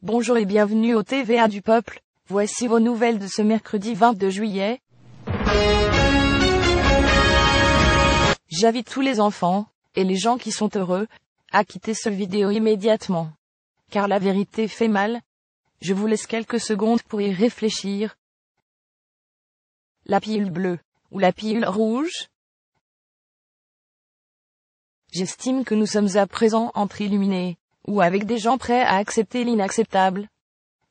Bonjour et bienvenue au TVA du Peuple, voici vos nouvelles de ce mercredi 22 juillet. J'invite tous les enfants, et les gens qui sont heureux, à quitter cette vidéo immédiatement. Car la vérité fait mal. Je vous laisse quelques secondes pour y réfléchir. La pilule bleue, ou la pilule rouge? J'estime que nous sommes à présent entre illuminés, ou avec des gens prêts à accepter l'inacceptable.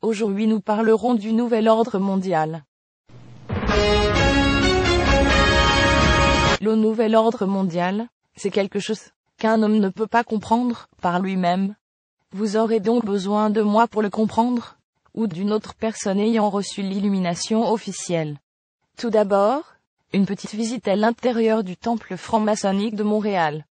Aujourd'hui nous parlerons du nouvel ordre mondial. Le nouvel ordre mondial, c'est quelque chose qu'un homme ne peut pas comprendre par lui-même. Vous aurez donc besoin de moi pour le comprendre, ou d'une autre personne ayant reçu l'illumination officielle. Tout d'abord, une petite visite à l'intérieur du temple franc-maçonnique de Montréal.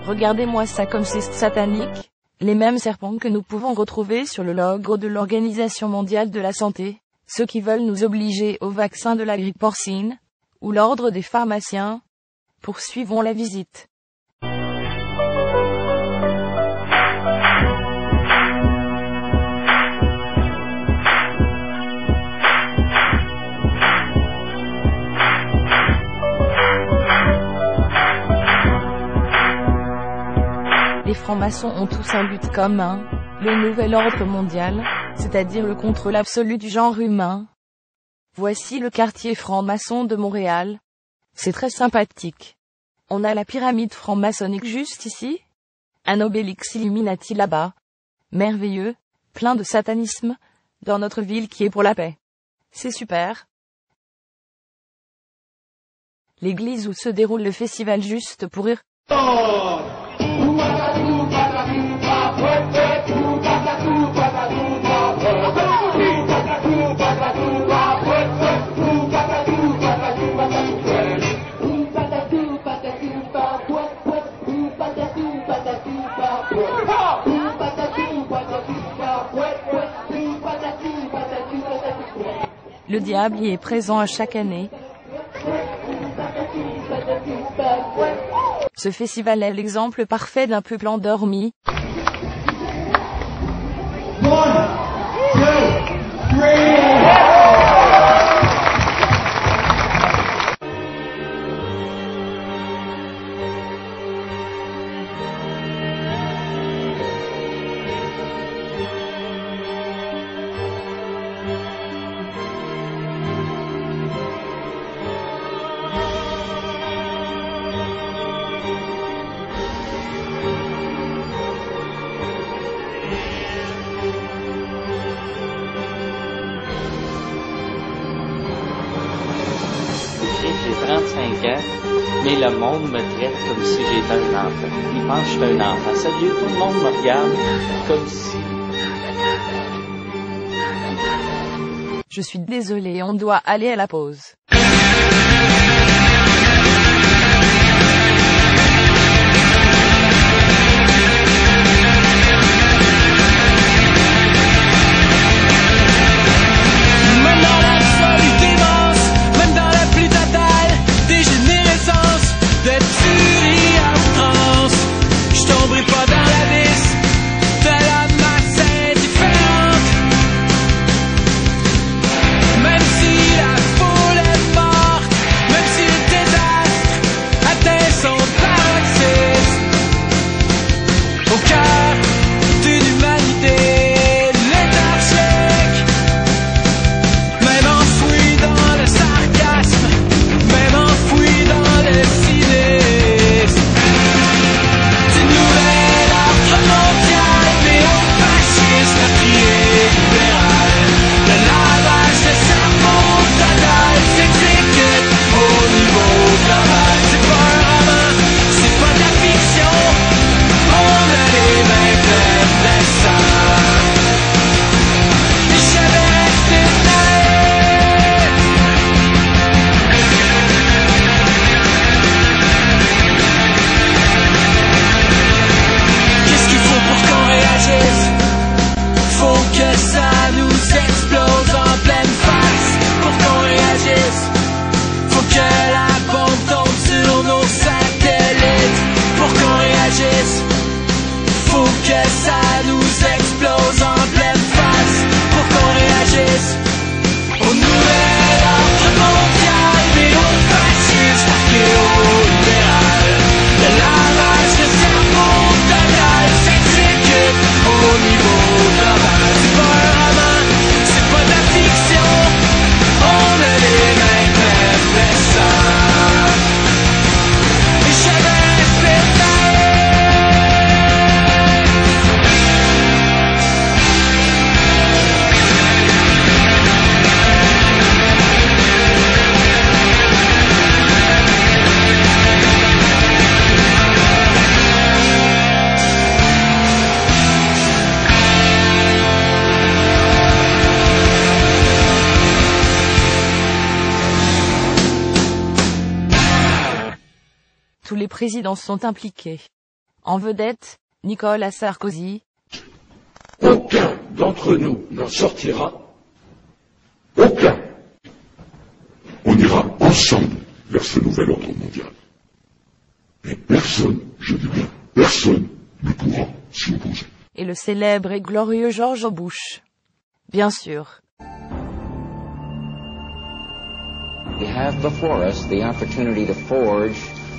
Regardez-moi ça comme c'est satanique. Les mêmes serpents que nous pouvons retrouver sur le logo de l'Organisation mondiale de la santé, ceux qui veulent nous obliger au vaccin de la grippe porcine, ou l'ordre des pharmaciens. Poursuivons la visite. Les francs-maçons ont tous un but commun, le nouvel ordre mondial, c'est-à-dire le contrôle absolu du genre humain. Voici le quartier franc-maçon de Montréal. C'est très sympathique. On a la pyramide franc-maçonnique juste ici. Un obélix Illuminati là-bas. Merveilleux, plein de satanisme, dans notre ville qui est pour la paix. C'est super. L'église où se déroule le festival juste pour rire. Le diable y est présent à chaque année. Ce festival est l'exemple parfait d'un peuple endormi. J'ai 35 ans, mais le monde me traite comme si j'étais un enfant. Ils pensent que je suis un enfant. Sérieux, tout le monde me regarde comme si... Je suis désolé, on doit aller à la pause. Même si la foule est morte, ça nous explose en pleine face pour qu'on réagisse au nouvel ordre mondial, néo-fasciste, néo-libéral. Le lavage de cerveau total s'exécute au niveau global. C'est pas un roman, c'est pas de la fiction, on a les mêmes réflexes. Et je vais péter. Tous les présidents sont impliqués. En vedette, Nicolas Sarkozy. Aucun d'entre nous n'en sortira. Aucun. On ira ensemble vers ce nouvel ordre mondial. Mais personne, je dis bien, personne ne pourra s'y opposer. Et le célèbre et glorieux George Bush. Bien sûr. We have before us the opportunity to forge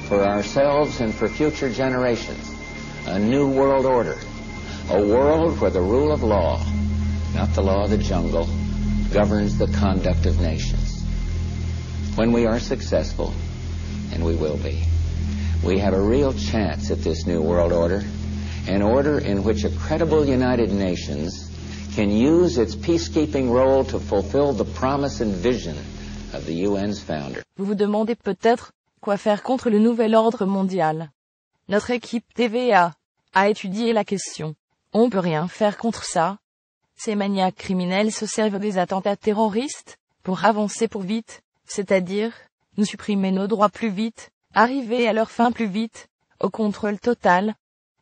for ourselves and for future generations a new world order, a world where the rule of law, not the law of the jungle, governs the conduct of nations. When we are successful, and we will be, we have a real chance at this new world order, an order in which a credible United Nations can use its peacekeeping role to fulfill the promise and vision of the UN's founder. Vous vous demandez peut-être quoi faire contre le nouvel ordre mondial. Notre équipe TVA a étudié la question. On peut rien faire contre ça. Ces maniaques criminels se servent des attentats terroristes pour avancer pour vite, c'est-à-dire nous supprimer nos droits plus vite, arriver à leur fin plus vite, au contrôle total.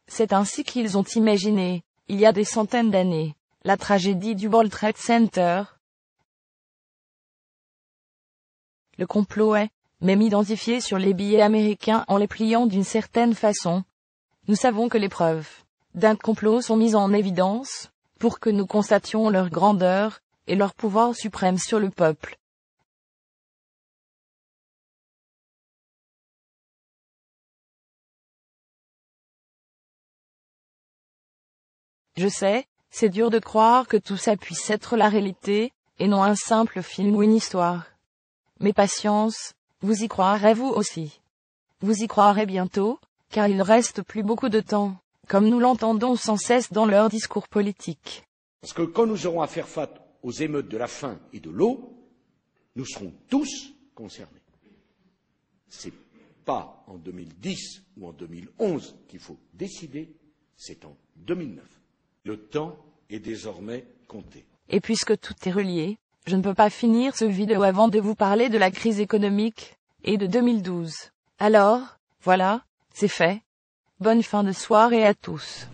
C'est ainsi qu'ils ont imaginé, il y a des centaines d'années, la tragédie du World Trade Center. Le complot est même identifié sur les billets américains en les pliant d'une certaine façon. Nous savons que les preuves d'un complot sont mises en évidence, pour que nous constations leur grandeur, et leur pouvoir suprême sur le peuple. Je sais, c'est dur de croire que tout ça puisse être la réalité, et non un simple film ou une histoire. Mais patience, vous y croirez vous aussi. Vous y croirez bientôt, car il ne reste plus beaucoup de temps, comme nous l'entendons sans cesse dans leurs discours politiques. Parce que quand nous aurons à faire face aux émeutes de la faim et de l'eau, nous serons tous concernés. C'est pas en 2010 ou en 2011 qu'il faut décider, c'est en 2009. Le temps est désormais compté. Et puisque tout est relié, je ne peux pas finir ce vidéo avant de vous parler de la crise économique, et de 2012. Alors, voilà, c'est fait. Bonne fin de soirée à tous.